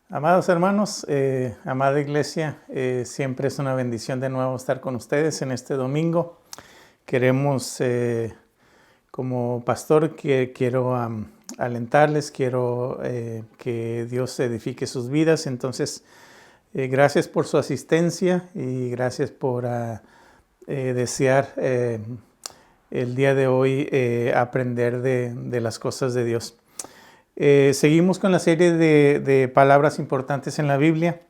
Amados hermanos, amada iglesia, siempre es una bendición de nuevo estar con ustedes en este domingo. Queremos, como pastor, que quiero alentarles, quiero que Dios edifique sus vidas. Entonces, gracias por su asistencia y gracias por desear el día de hoy aprender de las cosas de Dios. Seguimos con la serie de palabras importantes en la Biblia.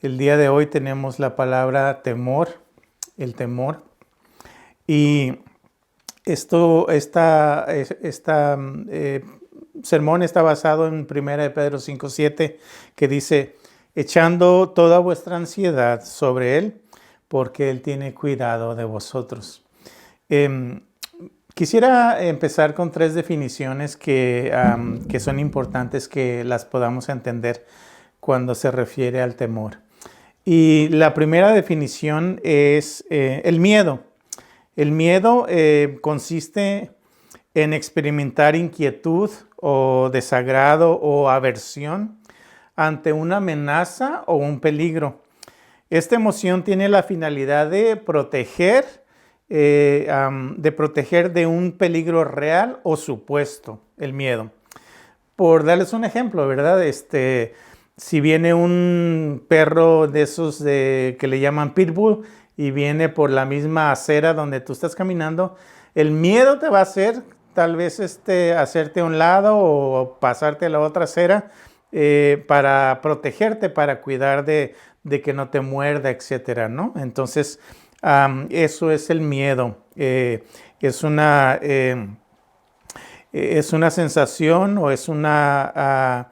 El día de hoy tenemos la palabra temor, el temor. Y esta sermón está basado en 1 de Pedro 5:7, que dice, echando toda vuestra ansiedad sobre Él, porque Él tiene cuidado de vosotros. Quisiera empezar con 3 definiciones que son importantes que las podamos entender cuando se refiere al temor. Y la primera definición es el miedo. El miedo consiste en experimentar inquietud o desagrado o aversión ante una amenaza o un peligro. Esta emoción tiene la finalidad de proteger de un peligro real o supuesto, el miedo. Por darles un ejemplo, ¿verdad? Si viene un perro de esos que le llaman pitbull y viene por la misma acera donde tú estás caminando, el miedo te va a hacer tal vez hacerte a un lado o pasarte a la otra acera para protegerte, para cuidar de que no te muerda, etcétera, ¿no? Entonces, eso es el miedo. Es una sensación o es una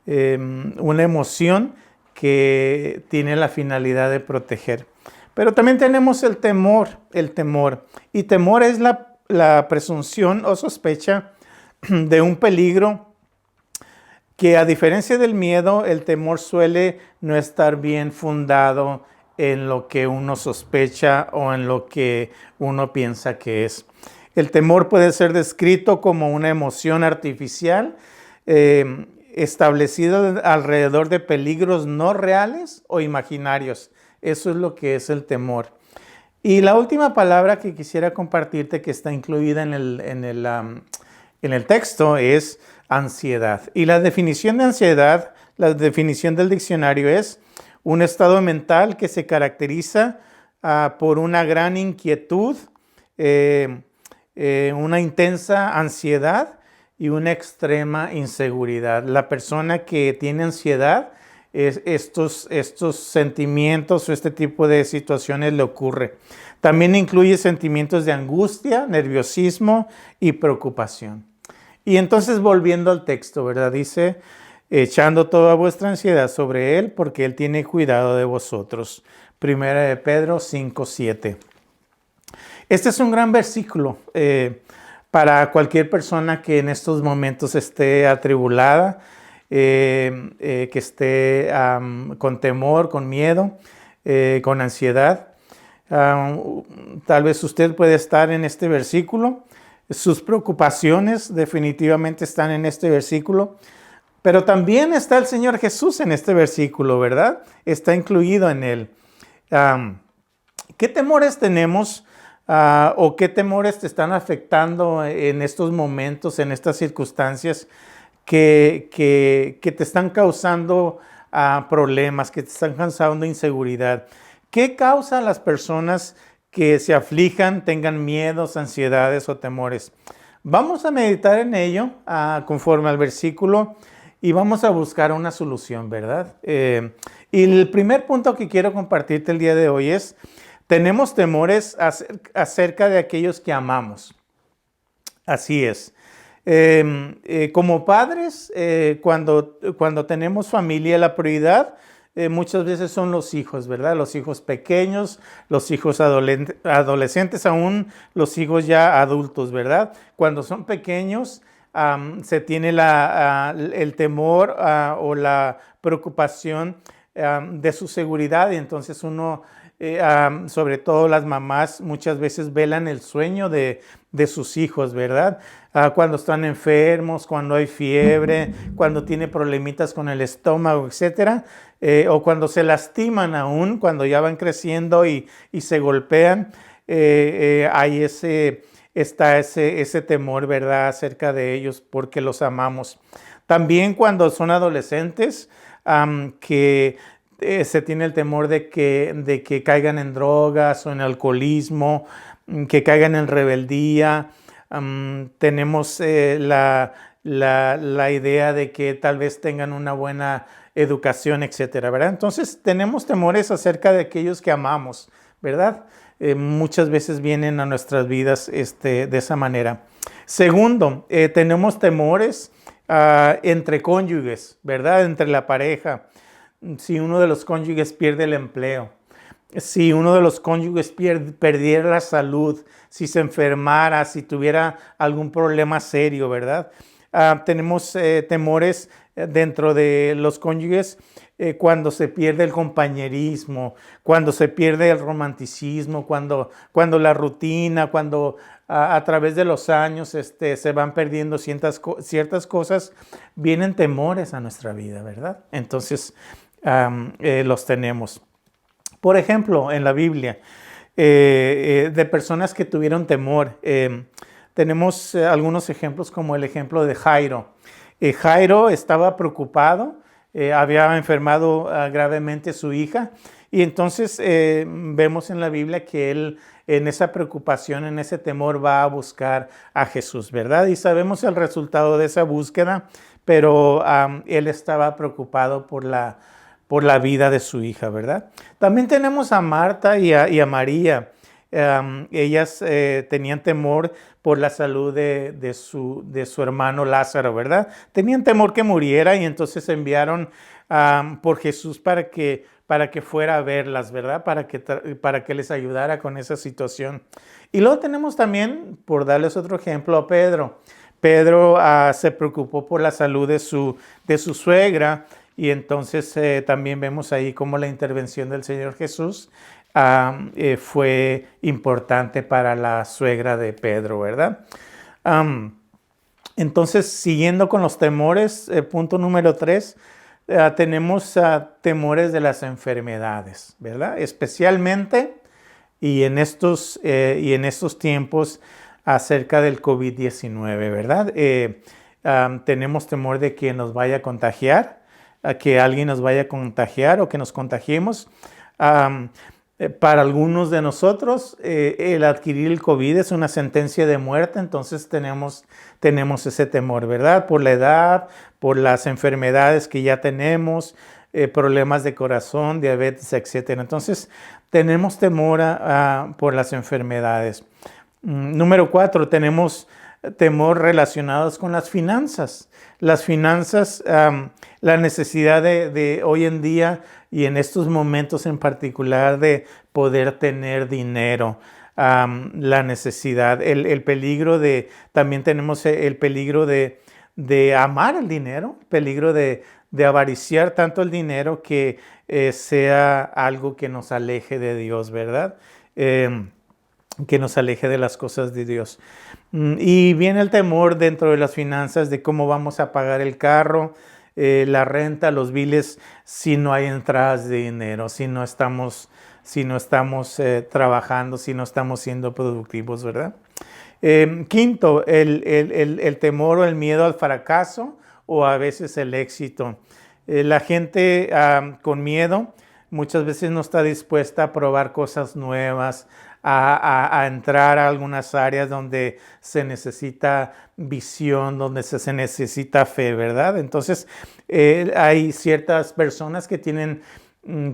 emoción que tiene la finalidad de proteger. Pero también tenemos el temor. Y temor es la presunción o sospecha de un peligro que, a diferencia del miedo, el temor suele no estar bien fundado en lo que uno sospecha o en lo que uno piensa que es. El temor puede ser descrito como una emoción artificial establecida alrededor de peligros no reales o imaginarios. Eso es lo que es el temor. Y la última palabra que quisiera compartirte, que está incluida en el texto, es ansiedad. Y la definición de ansiedad, la definición del diccionario es un estado mental que se caracteriza por una gran inquietud, una intensa ansiedad y una extrema inseguridad. La persona que tiene ansiedad, estos sentimientos o este tipo de situaciones le ocurre. También incluye sentimientos de angustia, nerviosismo y preocupación. Y entonces, volviendo al texto, ¿verdad? Dice, echando toda vuestra ansiedad sobre Él, porque Él tiene cuidado de vosotros. 1 de Pedro 5:7. Este es un gran versículo para cualquier persona que en estos momentos esté atribulada, que esté con temor, con miedo, con ansiedad. Tal vez usted puede estar en este versículo. Sus preocupaciones definitivamente están en este versículo. Pero también está el Señor Jesús en este versículo, ¿verdad? Está incluido en él. ¿Qué temores tenemos o qué temores te están afectando en estos momentos, en estas circunstancias que te están causando problemas, que te están causando inseguridad? ¿Qué causa a las personas que se aflijan, tengan miedos, ansiedades o temores? Vamos a meditar en ello conforme al versículo y vamos a buscar una solución, ¿verdad? Y el primer punto que quiero compartirte el día de hoy es, tenemos temores acerca de aquellos que amamos. Así es. Como padres, cuando tenemos familia, la prioridad muchas veces son los hijos, ¿verdad? Los hijos pequeños, los hijos adolescentes, aún los hijos ya adultos, ¿verdad? Cuando son pequeños, se tiene el temor o la preocupación de su seguridad, y entonces uno sobre todo las mamás, muchas veces velan el sueño de sus hijos, ¿verdad? Cuando están enfermos, cuando hay fiebre, cuando tiene problemitas con el estómago, etcétera, o cuando se lastiman aún, cuando ya van creciendo y se golpean, hay está ese temor, ¿verdad?, acerca de ellos porque los amamos. También cuando son adolescentes, que se tiene el temor de que caigan en drogas o en alcoholismo, que caigan en rebeldía. Tenemos la idea de que tal vez tengan una buena educación, etcétera, ¿verdad? Entonces tenemos temores acerca de aquellos que amamos, ¿verdad? Muchas veces vienen a nuestras vidas de esa manera. Segundo, tenemos temores entre cónyuges, ¿verdad? Entre la pareja. Si uno de los cónyuges pierde el empleo, si uno de los cónyuges perdiera la salud, si se enfermara, si tuviera algún problema serio, ¿verdad? Tenemos temores dentro de los cónyuges cuando se pierde el compañerismo, cuando se pierde el romanticismo, cuando la rutina, cuando a través de los años se van perdiendo ciertas cosas, vienen temores a nuestra vida, ¿verdad? Entonces los tenemos. Por ejemplo, en la Biblia, de personas que tuvieron temor, tenemos algunos ejemplos como el ejemplo de Jairo. Jairo estaba preocupado, había enfermado gravemente su hija y entonces vemos en la Biblia que él en esa preocupación, en ese temor va a buscar a Jesús, ¿verdad? Y sabemos el resultado de esa búsqueda, pero él estaba preocupado por la vida de su hija, ¿verdad? También tenemos a Marta y a María. Ellas tenían temor por la salud de su hermano Lázaro, ¿verdad? Tenían temor que muriera y entonces enviaron por Jesús para que fuera a verlas, ¿verdad? Para que les ayudara con esa situación. Y luego tenemos también, por darles otro ejemplo, a Pedro. Pedro se preocupó por la salud de su suegra y entonces también vemos ahí cómo la intervención del Señor Jesús fue importante para la suegra de Pedro, ¿verdad? Entonces, siguiendo con los temores, punto número 3, tenemos temores de las enfermedades, ¿verdad? Especialmente y en estos tiempos acerca del COVID-19, ¿verdad? Tenemos temor de que nos vaya a contagiar, que alguien nos vaya a contagiar o que nos contagiemos. Para algunos de nosotros, el adquirir el COVID es una sentencia de muerte, entonces tenemos ese temor, ¿verdad? Por la edad, por las enfermedades que ya tenemos, problemas de corazón, diabetes, etc. Entonces, tenemos temor por las enfermedades. Número 4, tenemos temor relacionados con las finanzas. Las finanzas, la necesidad de hoy en día y en estos momentos en particular de poder tener dinero, la necesidad, el peligro también tenemos el peligro de amar el dinero, peligro de avariciar tanto el dinero que sea algo que nos aleje de Dios, ¿verdad? Que nos aleje de las cosas de Dios. Y viene el temor dentro de las finanzas de cómo vamos a pagar el carro, la renta, los biles, si no hay entradas de dinero, si no estamos trabajando, si no estamos siendo productivos, ¿verdad? Quinto, el temor o el miedo al fracaso o a veces el éxito. La gente con miedo muchas veces no está dispuesta a probar cosas nuevas, a entrar a algunas áreas donde se necesita visión, donde se necesita fe, ¿verdad? Entonces, hay ciertas personas que tienen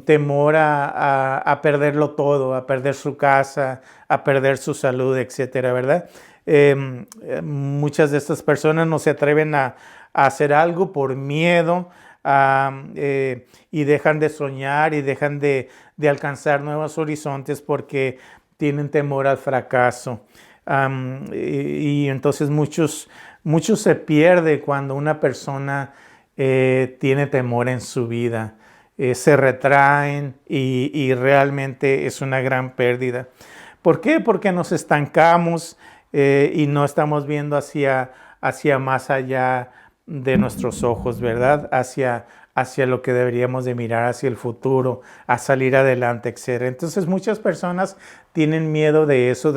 temor a perderlo todo, a perder su casa, a perder su salud, etcétera, ¿verdad? Muchas de estas personas no se atreven a hacer algo por miedo y dejan de soñar y dejan de alcanzar nuevos horizontes porque tienen temor al fracaso. Y entonces muchos se pierde cuando una persona tiene temor en su vida. se retraen y realmente es una gran pérdida. ¿Por qué? Porque nos estancamos y no estamos viendo hacia más allá de nuestros ojos, ¿verdad? Hacia lo que deberíamos de mirar, hacia el futuro, a salir adelante, etc. Entonces muchas personas tienen miedo de eso,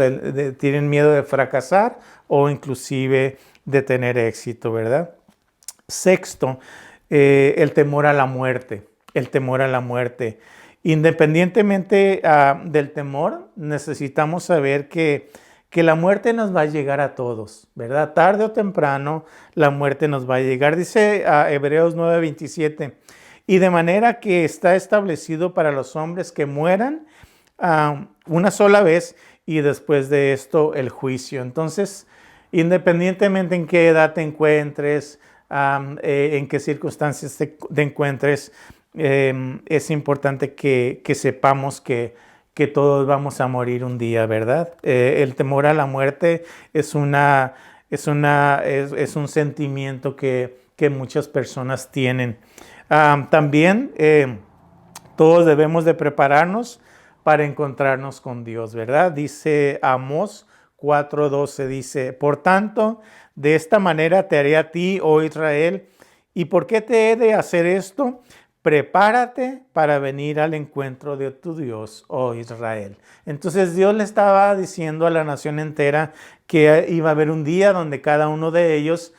tienen miedo de fracasar o inclusive de tener éxito, ¿verdad? Sexto, el temor a la muerte, el temor a la muerte. Independientemente del temor, necesitamos saber que la muerte nos va a llegar a todos, ¿verdad? Tarde o temprano la muerte nos va a llegar. Dice Hebreos 9:27, y de manera que está establecido para los hombres que mueran una sola vez y después de esto el juicio. Entonces, independientemente en qué edad te encuentres, en qué circunstancias te encuentres, es importante que sepamos que todos vamos a morir un día, ¿verdad? El temor a la muerte es un sentimiento que muchas personas tienen. También todos debemos de prepararnos para encontrarnos con Dios, ¿verdad? Dice Amós 4:12, dice, por tanto, de esta manera te haré a ti, oh Israel. ¿Y por qué te he de hacer esto? Prepárate para venir al encuentro de tu Dios, oh Israel. Entonces Dios le estaba diciendo a la nación entera que iba a haber un día donde cada uno de ellos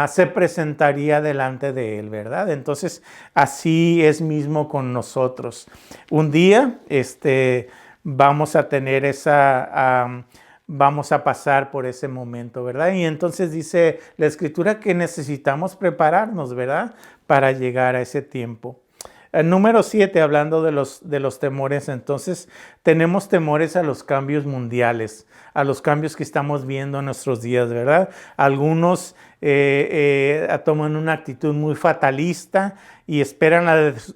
se presentaría delante de él, ¿verdad? Entonces así es mismo con nosotros. Un día vamos a tener vamos a pasar por ese momento, ¿verdad? Y entonces dice la Escritura que necesitamos prepararnos, ¿verdad? Para llegar a ese tiempo. Número 7, hablando de los temores, entonces tenemos temores a los cambios mundiales, a los cambios que estamos viendo en nuestros días, ¿verdad? Algunos toman una actitud muy fatalista y esperan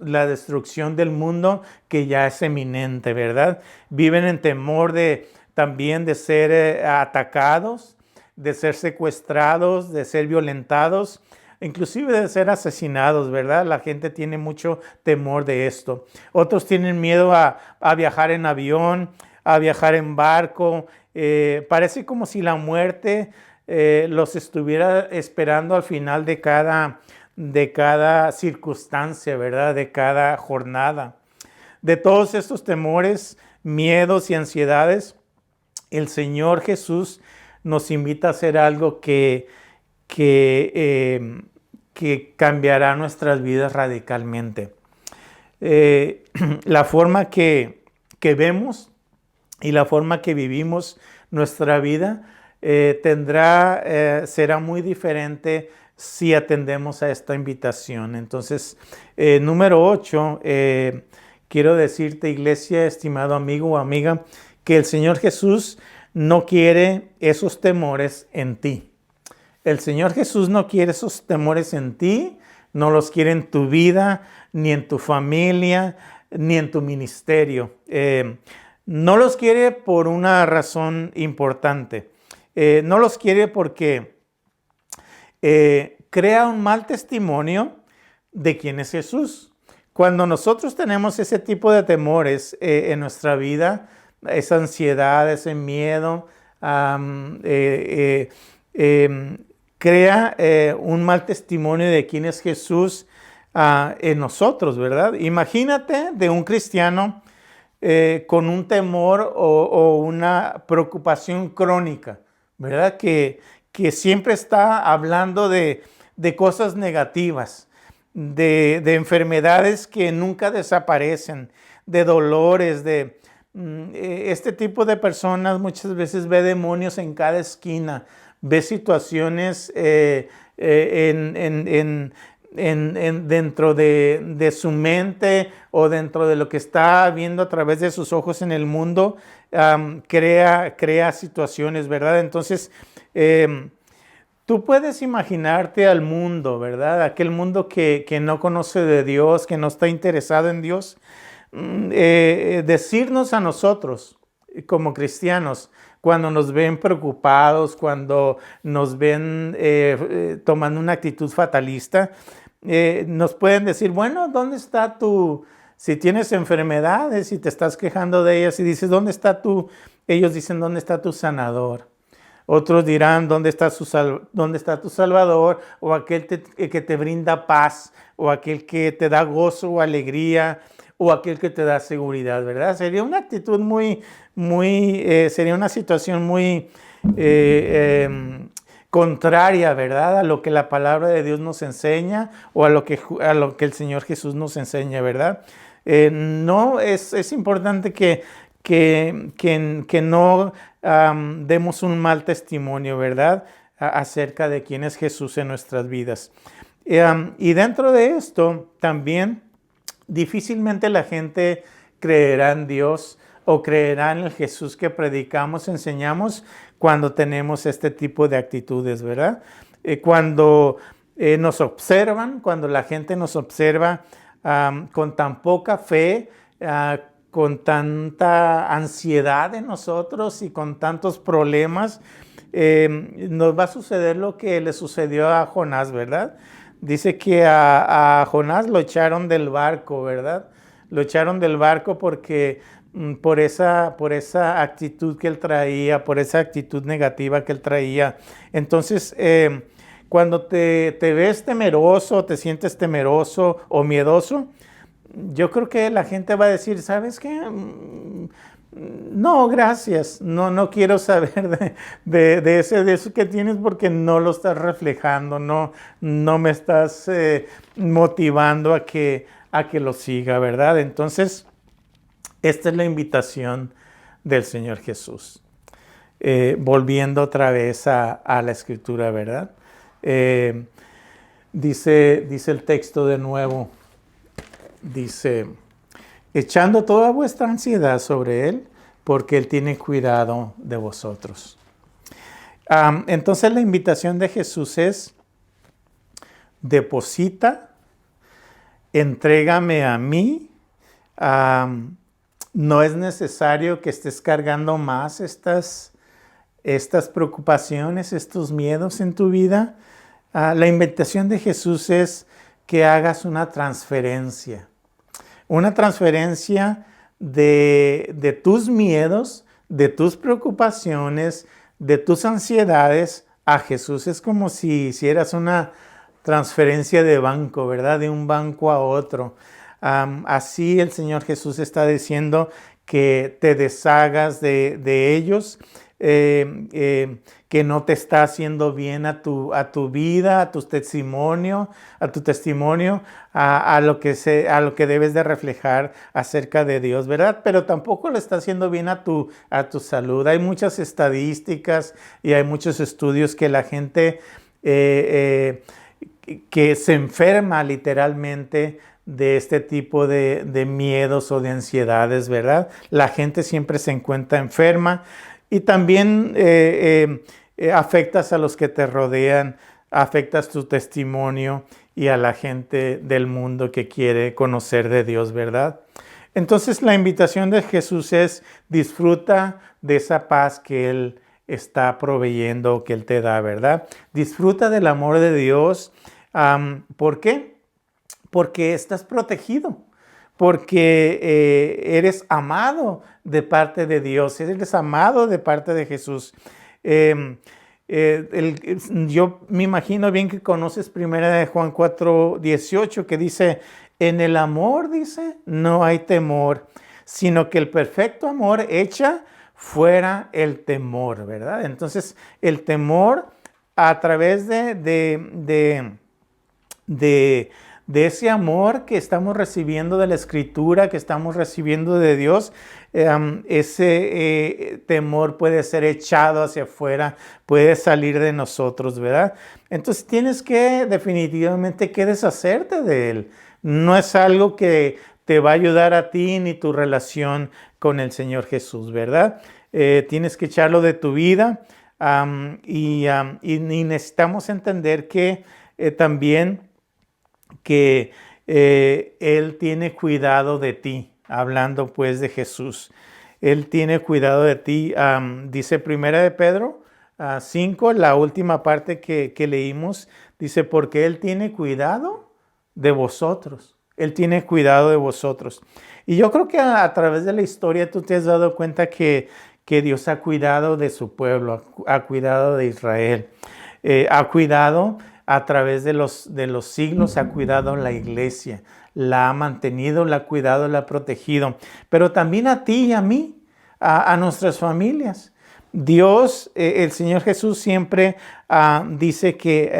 la destrucción del mundo que ya es eminente, ¿verdad? Viven en temor también de ser atacados, de ser secuestrados, de ser violentados, inclusive de ser asesinados, ¿verdad? La gente tiene mucho temor de esto. Otros tienen miedo a viajar en avión, a viajar en barco. Parece como si la muerte los estuviera esperando al final de cada circunstancia, ¿verdad? De cada jornada. De todos estos temores, miedos y ansiedades, el Señor Jesús nos invita a hacer algo que cambiará nuestras vidas radicalmente. La forma que vemos y la forma que vivimos nuestra vida será muy diferente si atendemos a esta invitación. Entonces, número 8, quiero decirte, iglesia, estimado amigo o amiga, que el Señor Jesús no quiere esos temores en ti. El Señor Jesús no quiere esos temores en ti, no los quiere en tu vida, ni en tu familia, ni en tu ministerio. No los quiere por una razón importante. No los quiere porque crea un mal testimonio de quién es Jesús. Cuando nosotros tenemos ese tipo de temores en nuestra vida, esa ansiedad, ese miedo, crea un mal testimonio de quién es Jesús en nosotros, ¿verdad? Imagínate de un cristiano con un temor o una preocupación crónica, ¿verdad? Que siempre está hablando de cosas negativas, de enfermedades que nunca desaparecen, de dolores, este tipo de personas muchas veces ve demonios en cada esquina, ve situaciones dentro de su mente o dentro de lo que está viendo a través de sus ojos en el mundo, crea situaciones, ¿verdad? Entonces, tú puedes imaginarte al mundo, ¿verdad? Aquel mundo que no conoce de Dios, que no está interesado en Dios, decirnos a nosotros como cristianos, cuando nos ven preocupados, cuando nos ven tomando una actitud fatalista, nos pueden decir, bueno, ¿dónde está si tienes enfermedades y te estás quejando de ellas y dices, ¿dónde está ellos dicen, ¿dónde está tu sanador? Otros dirán, ¿dónde está tu Salvador? O aquel que te brinda paz, o aquel que te da gozo o alegría, o aquel que te da seguridad, ¿verdad? Sería una actitud sería una situación muy contraria, ¿verdad? A lo que la palabra de Dios nos enseña o a lo que el Señor Jesús nos enseña, ¿verdad? No, es importante que no demos un mal testimonio, ¿verdad? Acerca de quién es Jesús en nuestras vidas. Y dentro de esto también difícilmente la gente creerá en Dios o creerá en el Jesús que predicamos, enseñamos, cuando tenemos este tipo de actitudes, ¿verdad? Cuando nos observan, cuando la gente nos observa con tan poca fe, con tanta ansiedad en nosotros y con tantos problemas, nos va a suceder lo que le sucedió a Jonás, ¿verdad? Dice que a Jonás lo echaron del barco, ¿verdad? Lo echaron del barco porque por esa actitud que él traía, por esa actitud negativa que él traía. Entonces, cuando te ves temeroso, te sientes temeroso o miedoso, yo creo que la gente va a decir, ¿sabes qué? No, gracias. No quiero saber de eso que tienes porque no lo estás reflejando, no me estás motivando a que lo siga, ¿verdad? Entonces, esta es la invitación del Señor Jesús. Volviendo otra vez a la Escritura, ¿verdad? Dice el texto de nuevo, dice, echando toda vuestra ansiedad sobre Él, porque Él tiene cuidado de vosotros. Entonces la invitación de Jesús es, deposita, entrégame a mí. No es necesario que estés cargando más estas preocupaciones, estos miedos en tu vida. La invitación de Jesús es que hagas una transferencia de tus miedos, de tus preocupaciones, de tus ansiedades a Jesús. Es como si hicieras una transferencia de banco, ¿verdad? De un banco a otro. Así el Señor Jesús está diciendo que te deshagas de ellos, que no te está haciendo bien a tu vida, a tu testimonio, a lo que debes de reflejar acerca de Dios, ¿verdad? Pero tampoco le está haciendo bien a tu salud. Hay muchas estadísticas y hay muchos estudios que la gente que se enferma literalmente de este tipo de miedos o de ansiedades, ¿verdad? La gente siempre se encuentra enferma y también afectas a los que te rodean, afectas tu testimonio y a la gente del mundo que quiere conocer de Dios, ¿verdad? Entonces la invitación de Jesús es disfruta de esa paz que Él está proveyendo, que Él te da, ¿verdad? Disfruta del amor de Dios. ¿Por qué? Porque estás protegido, porque eres amado de parte de Dios, eres amado de parte de Jesús. Yo me imagino bien que conoces 1 Juan 4:18, que dice, en el amor, dice, no hay temor, sino que el perfecto amor echa fuera el temor, ¿verdad? Entonces, el temor a través de ese amor que estamos recibiendo de la Escritura, que estamos recibiendo de Dios, ese temor puede ser echado hacia afuera, puede salir de nosotros, ¿verdad? Entonces tienes que definitivamente que deshacerte de él. No es algo que te va a ayudar a ti ni tu relación con el Señor Jesús, ¿verdad? Tienes que echarlo de tu vida y necesitamos entender que también que Él tiene cuidado de ti, hablando pues de Jesús. Él tiene cuidado de ti. Dice 1 de Pedro 5, la última parte que leímos, dice, porque Él tiene cuidado de vosotros. Él tiene cuidado de vosotros. Y yo creo que a través de la historia tú te has dado cuenta que Dios ha cuidado de su pueblo, ha cuidado de Israel, ha cuidado a través de los siglos, ha cuidado la iglesia, la ha mantenido, la ha cuidado, la ha protegido, pero también a ti y a mí, a nuestras familias. Dios, el Señor Jesús siempre dice que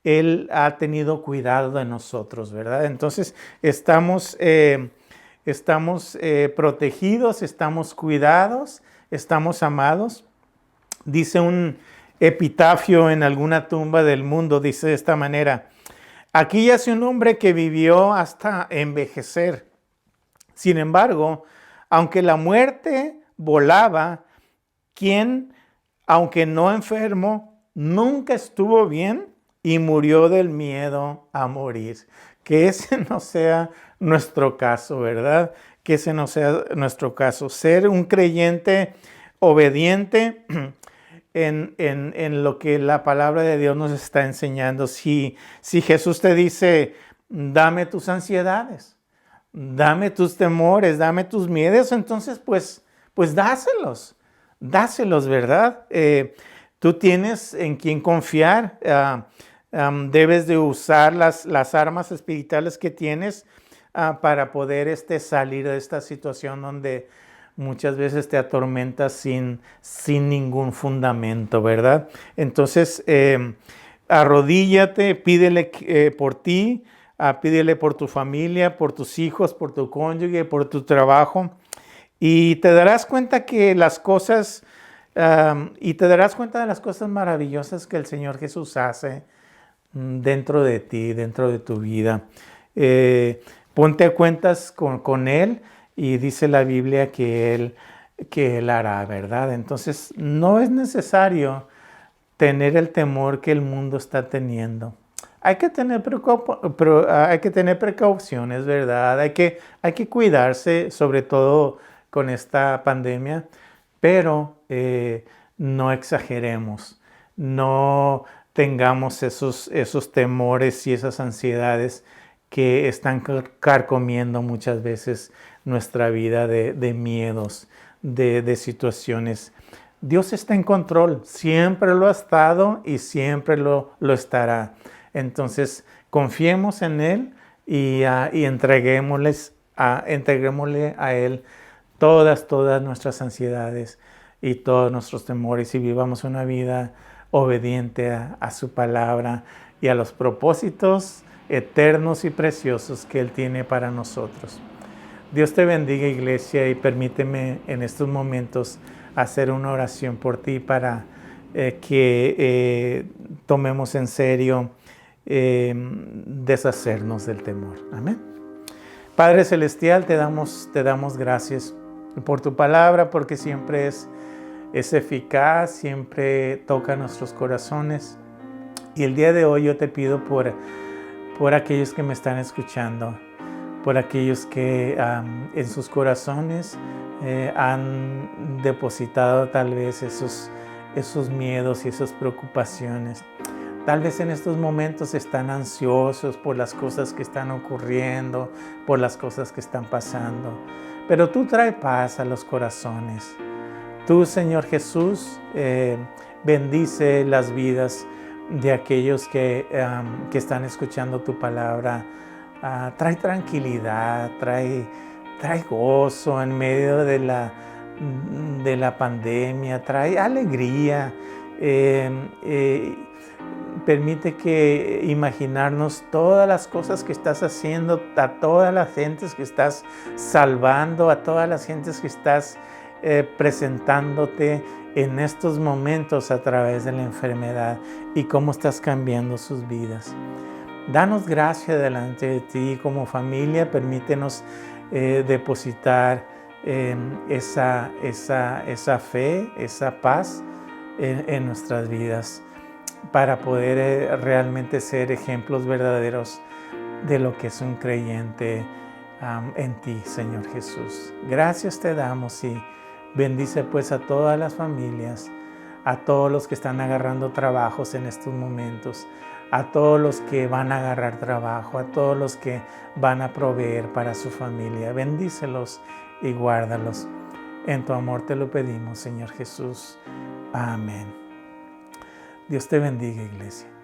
Él ha tenido cuidado de nosotros, ¿verdad? Entonces estamos protegidos, estamos cuidados, estamos amados. Dice un epitafio en alguna tumba del mundo, dice de esta manera: aquí yace un hombre que vivió hasta envejecer. Sin embargo, aunque la muerte volaba, quien, aunque no enfermo, nunca estuvo bien y murió del miedo a morir. Que ese no sea nuestro caso, ¿verdad? Que ese no sea nuestro caso. Ser un creyente obediente en lo que la palabra de Dios nos está enseñando. Si Jesús te dice, dame tus ansiedades, dame tus temores, dame tus miedos, entonces pues dáselos, ¿verdad? Tú tienes en quien confiar. Debes de usar las armas espirituales que tienes para poder salir de esta situación donde muchas veces te atormentas sin ningún fundamento, ¿verdad? Entonces, arrodíllate, pídele por ti, pídele por tu familia, por tus hijos, por tu cónyuge, por tu trabajo, y te darás cuenta que las cosas, y te darás cuenta de las cosas maravillosas que el Señor Jesús hace dentro de ti, dentro de tu vida. Ponte a cuentas con Él, y dice la Biblia que Él hará, ¿verdad? Entonces no es necesario tener el temor que el mundo está teniendo. Hay que tener precauciones, ¿verdad? Hay que cuidarse, sobre todo con esta pandemia, pero no exageremos, no tengamos esos temores y esas ansiedades que están carcomiendo muchas veces nuestra vida de miedos, de situaciones. Dios está en control, siempre lo ha estado y siempre lo estará. Entonces, confiemos en Él y entreguémosle a Él todas nuestras ansiedades y todos nuestros temores, y vivamos una vida obediente a su palabra y a los propósitos eternos y preciosos que Él tiene para nosotros. Dios te bendiga, iglesia, y permíteme en estos momentos hacer una oración por ti para que tomemos en serio deshacernos del temor. Amén. Padre Celestial, te damos gracias por tu palabra, porque siempre es eficaz, siempre toca nuestros corazones. Y el día de hoy yo te pido por aquellos que me están escuchando, por aquellos que en sus corazones han depositado tal vez esos miedos y esas preocupaciones. Tal vez en estos momentos están ansiosos por las cosas que están ocurriendo, por las cosas que están pasando. Pero tú trae paz a los corazones. Tú, Señor Jesús, bendice las vidas de aquellos que están escuchando tu palabra. Trae tranquilidad, trae gozo en medio de la pandemia, trae alegría. Permite que imaginarnos todas las cosas que estás haciendo, a todas las gentes que estás salvando, a todas las gentes que estás presentándote en estos momentos a través de la enfermedad, y cómo estás cambiando sus vidas. Danos gracia delante de ti como familia. Permítenos depositar esa fe, esa paz en nuestras vidas, para poder realmente ser ejemplos verdaderos de lo que es un creyente en ti, Señor Jesús. Gracias te damos, y bendice pues a todas las familias, a todos los que están agarrando trabajos en estos momentos, a todos los que van a agarrar trabajo, a todos los que van a proveer para su familia. Bendícelos y guárdalos. En tu amor te lo pedimos, Señor Jesús. Amén. Dios te bendiga, iglesia.